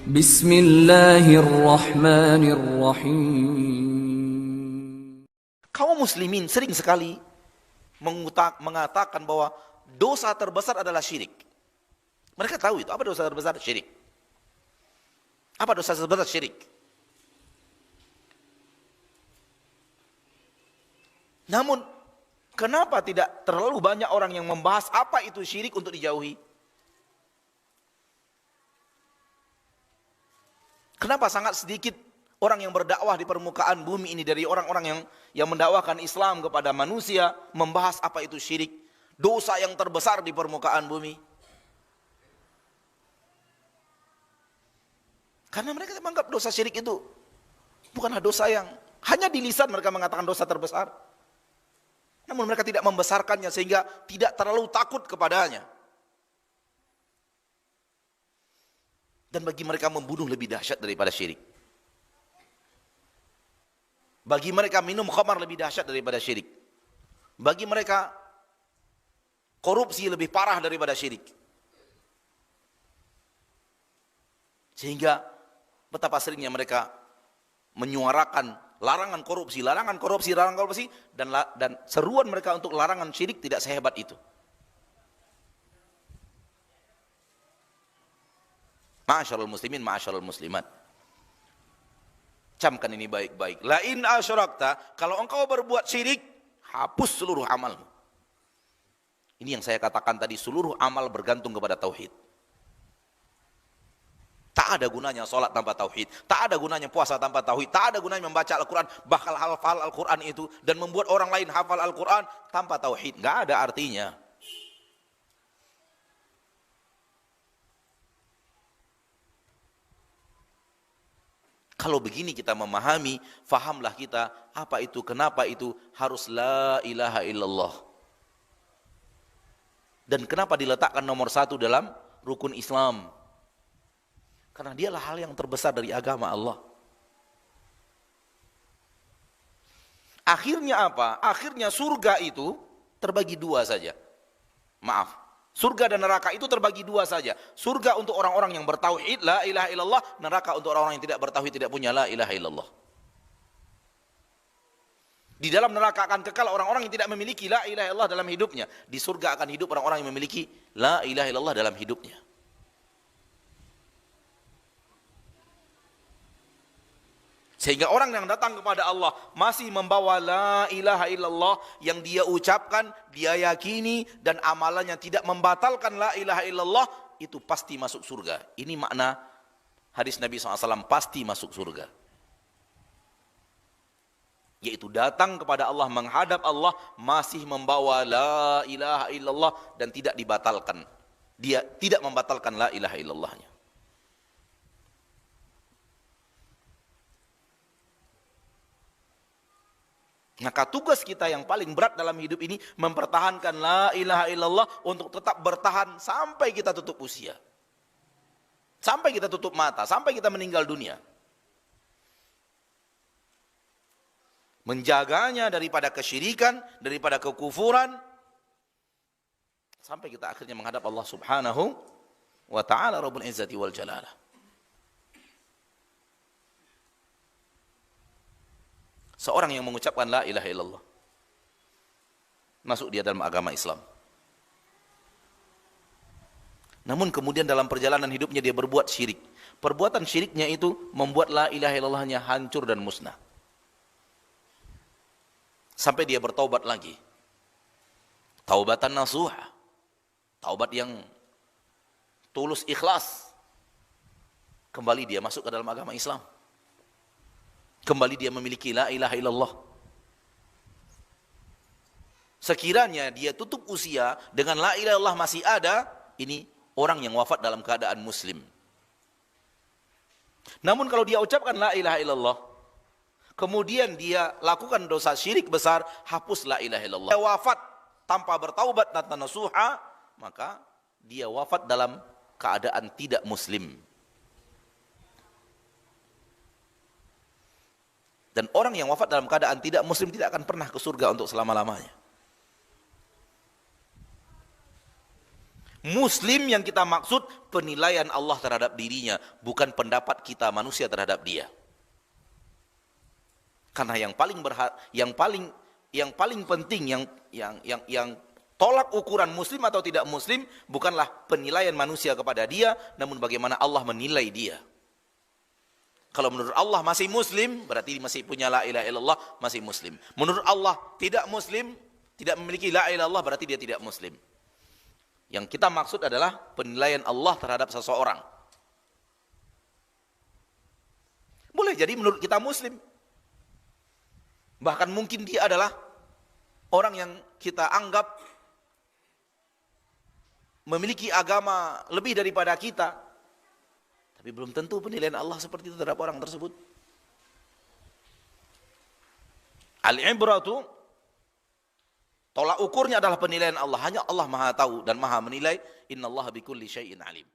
Bismillahirrahmanirrahim. Kaum muslimin sering sekali mengatakan bahwa dosa terbesar adalah syirik. Mereka tahu itu. Apa dosa terbesar? Syirik. Apa dosa terbesar? Syirik. Namun, kenapa tidak terlalu banyak orang yang membahas apa itu syirik untuk dijauhi? Kenapa sangat sedikit orang yang berdakwah di permukaan bumi ini dari orang-orang yang mendakwahkan Islam kepada manusia membahas apa itu syirik, dosa yang terbesar di permukaan bumi? Karena mereka menganggap dosa syirik itu bukanlah dosa yang hanya di lisan mereka mengatakan dosa terbesar. Namun mereka tidak membesarkannya sehingga tidak terlalu takut kepadanya. Dan bagi mereka membunuh lebih dahsyat daripada syirik. Bagi mereka minum khamar lebih dahsyat daripada syirik. Bagi mereka korupsi lebih parah daripada syirik. Sehingga betapa seringnya mereka menyuarakan larangan korupsi, larangan korupsi, larangan korupsi, dan seruan mereka untuk larangan syirik tidak sehebat itu. Ma'asyarul muslimin, ma'asyarul muslimat. Camkan ini baik-baik. La in asyrakta, kalau engkau berbuat syirik, hapus seluruh amalmu. Ini yang saya katakan tadi, seluruh amal bergantung kepada tauhid. Tak ada gunanya sholat tanpa tauhid, tak ada gunanya puasa tanpa tauhid, tak ada gunanya membaca Al-Quran, bahkan hafal Al-Quran itu, dan membuat orang lain hafal Al-Quran tanpa tauhid. Gak ada artinya. Kalau begini kita memahami, fahamlah kita apa itu, kenapa itu harus la ilaha illallah. Dan kenapa diletakkan nomor 1 dalam rukun Islam. Karena dialah hal yang terbesar dari agama Allah. Akhirnya apa? Akhirnya surga itu terbagi 2 saja. Maaf. Surga dan neraka itu terbagi 2 saja. Surga untuk orang-orang yang bertauhid, la ilaha illallah. Neraka untuk orang-orang yang tidak bertauhid, tidak punya la ilaha illallah. Di dalam neraka akan kekal orang-orang yang tidak memiliki la ilaha illallah dalam hidupnya. Di surga akan hidup orang-orang yang memiliki la ilaha illallah dalam hidupnya. Sehingga orang yang datang kepada Allah masih membawa la ilaha illallah yang dia ucapkan, dia yakini, dan amalannya tidak membatalkan la ilaha illallah, itu pasti masuk surga. Ini makna hadis Nabi SAW, pasti masuk surga. Yaitu datang kepada Allah, menghadap Allah, masih membawa la ilaha illallah dan tidak dibatalkan. Dia tidak membatalkan la ilaha illallahnya. Maka tugas kita yang paling berat dalam hidup ini mempertahankan la ilaha illallah untuk tetap bertahan sampai kita tutup usia. Sampai kita tutup mata, sampai kita meninggal dunia. Menjaganya daripada kesyirikan, daripada kekufuran, sampai kita akhirnya menghadap Allah Subhanahu wa ta'ala Rabbul Izzati wal Jalalah. Seorang yang mengucapkan la ilaha illallah masuk dia dalam agama Islam. Namun kemudian dalam perjalanan hidupnya dia berbuat syirik. Perbuatan syiriknya itu membuat la ilaha illallahnya hancur dan musnah. Sampai dia bertaubat lagi. Taubatan nasuha. Taubat yang tulus ikhlas. Kembali dia masuk ke dalam agama Islam. Kembali dia memiliki la ilaha illallah. Sekiranya dia tutup usia dengan la ilaha illallah masih ada, ini orang yang wafat dalam keadaan muslim. Namun kalau dia ucapkan la ilaha illallah, kemudian dia lakukan dosa syirik besar, hapus la ilaha illallah. Dia wafat tanpa bertaubat dan nasuha, maka dia wafat dalam keadaan tidak muslim. Dan orang yang wafat dalam keadaan tidak muslim tidak akan pernah ke surga untuk selama-lamanya. Muslim yang kita maksud penilaian Allah terhadap dirinya, bukan pendapat kita manusia terhadap dia. Karena yang paling penting, yang tolak ukuran muslim atau tidak muslim bukanlah penilaian manusia kepada dia, namun bagaimana Allah menilai dia. Kalau menurut Allah masih muslim, berarti masih punya la ilaha illallah, masih muslim. Menurut Allah tidak muslim, tidak memiliki la ilaha illallah, berarti dia tidak muslim. Yang kita maksud adalah penilaian Allah terhadap seseorang. Boleh jadi menurut kita muslim. Bahkan mungkin dia adalah orang yang kita anggap memiliki agama lebih daripada kita. Tapi belum tentu penilaian Allah seperti itu terhadap orang tersebut. Al-ibratu, tolak ukurnya adalah penilaian Allah. Hanya Allah Maha tahu dan Maha menilai. Innallaha bikulli syai'in alim.